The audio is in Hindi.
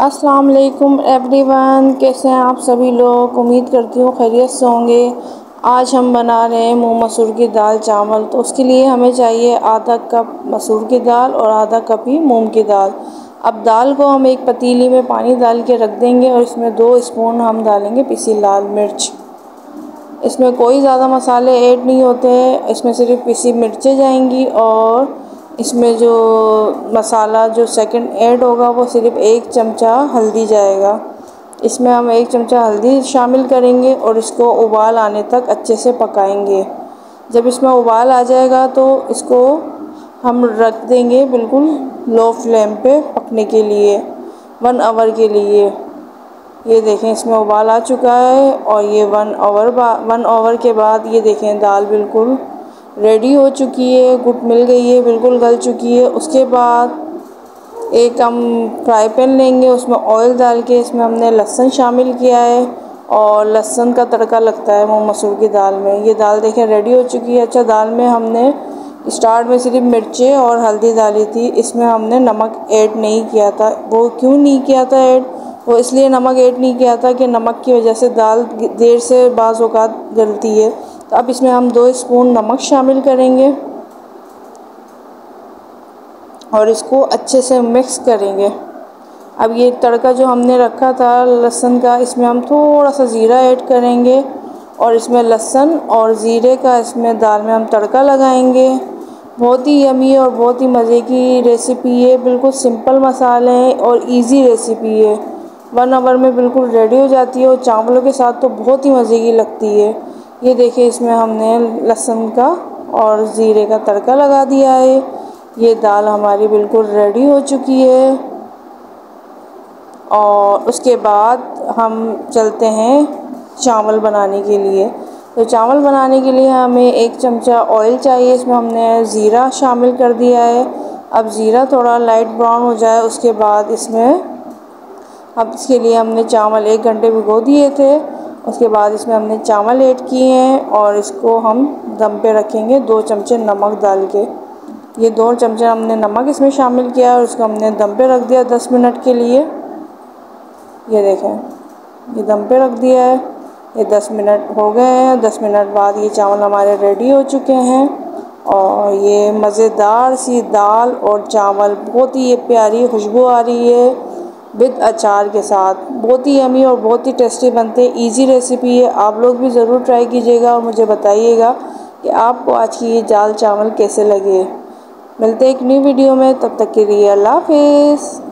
अस्सलाम वालेकुम एवरीवन, कैसे हैं आप सभी लोग। उम्मीद करती हूँ खैरियत से होंगे। आज हम बना रहे हैं मूंग मसूर की दाल चावल। तो उसके लिए हमें चाहिए आधा कप मसूर की दाल और आधा कप ही मूंग की दाल। अब दाल को हम एक पतीली में पानी डाल के रख देंगे और इसमें 2 स्पून हम डालेंगे पिसी लाल मिर्च। इसमें कोई ज़्यादा मसाले ऐड नहीं होते हैं, इसमें सिर्फ पिसी मिर्चें जाएंगी और इसमें जो मसाला जो सेकंड ऐड होगा वो सिर्फ 1 चमचा हल्दी जाएगा। इसमें हम 1 चमचा हल्दी शामिल करेंगे और इसको उबाल आने तक अच्छे से पकाएंगे। जब इसमें उबाल आ जाएगा तो इसको हम रख देंगे बिल्कुल लो फ्लेम पे पकने के लिए 1 आवर के लिए। ये देखें इसमें उबाल आ चुका है और ये 1 आवर के बाद ये देखें दाल बिल्कुल रेडी हो चुकी है, गुट मिल गई है, बिल्कुल गल चुकी है। उसके बाद एक हम फ्राई पैन लेंगे, उसमें ऑयल डाल के इसमें हमने लहसुन शामिल किया है और लहसुन का तड़का लगता है मूंग मसूर की दाल में। ये दाल देखें रेडी हो चुकी है। अच्छा, दाल में हमने स्टार्ट में सिर्फ मिर्चें और हल्दी डाली थी, इसमें हमने नमक ऐड नहीं किया था। वो क्यों नहीं किया था ऐड? वो इसलिए नमक ऐड नहीं किया था कि नमक की वजह से दाल देर से बाज़ औक़ात गलती है। तो अब इसमें हम 2 स्पून नमक शामिल करेंगे और इसको अच्छे से मिक्स करेंगे। अब ये तड़का जो हमने रखा था लहसुन का, इसमें हम थोड़ा सा ज़ीरा ऐड करेंगे और इसमें लहसुन और ज़ीरे का इसमें दाल में हम तड़का लगाएंगे। बहुत ही यमी और बहुत ही मज़े की रेसिपी है। बिल्कुल सिंपल मसाले हैं और इजी रेसिपी है। 1 आवर में बिल्कुल रेडी हो जाती है और चावलों के साथ तो बहुत ही मज़े की लगती है। ये देखिए इसमें हमने लहसुन का और ज़ीरे का तड़का लगा दिया है। ये दाल हमारी बिल्कुल रेडी हो चुकी है और उसके बाद हम चलते हैं चावल बनाने के लिए। तो चावल बनाने के लिए हमें 1 चमचा ऑयल चाहिए। इसमें हमने ज़ीरा शामिल कर दिया है। अब ज़ीरा थोड़ा लाइट ब्राउन हो जाए उसके बाद इसमें अब इसके लिए हमने चावल 1 घंटे भिगो दिए थे। उसके बाद इसमें हमने चावल ऐड किए हैं और इसको हम दम पे रखेंगे 2 चमचे नमक डाल के। ये 2 चमचे हमने नमक इसमें शामिल किया और इसको हमने दम पे रख दिया 10 मिनट के लिए। ये देखें ये दम पे रख दिया है। ये 10 मिनट हो गए हैं। 10 मिनट बाद ये चावल हमारे रेडी हो चुके हैं और ये मज़ेदार सी दाल और चावल बहुत ही ये प्यारी खुशबू आ रही है विद अचार के साथ। बहुत ही यमी और बहुत ही टेस्टी बनते हैं। इजी रेसिपी है, आप लोग भी ज़रूर ट्राई कीजिएगा और मुझे बताइएगा कि आपको आज की ये दाल चावल कैसे लगे। मिलते हैं एक न्यू वीडियो में, तब तक के लिए अल्लाह हाफिज़।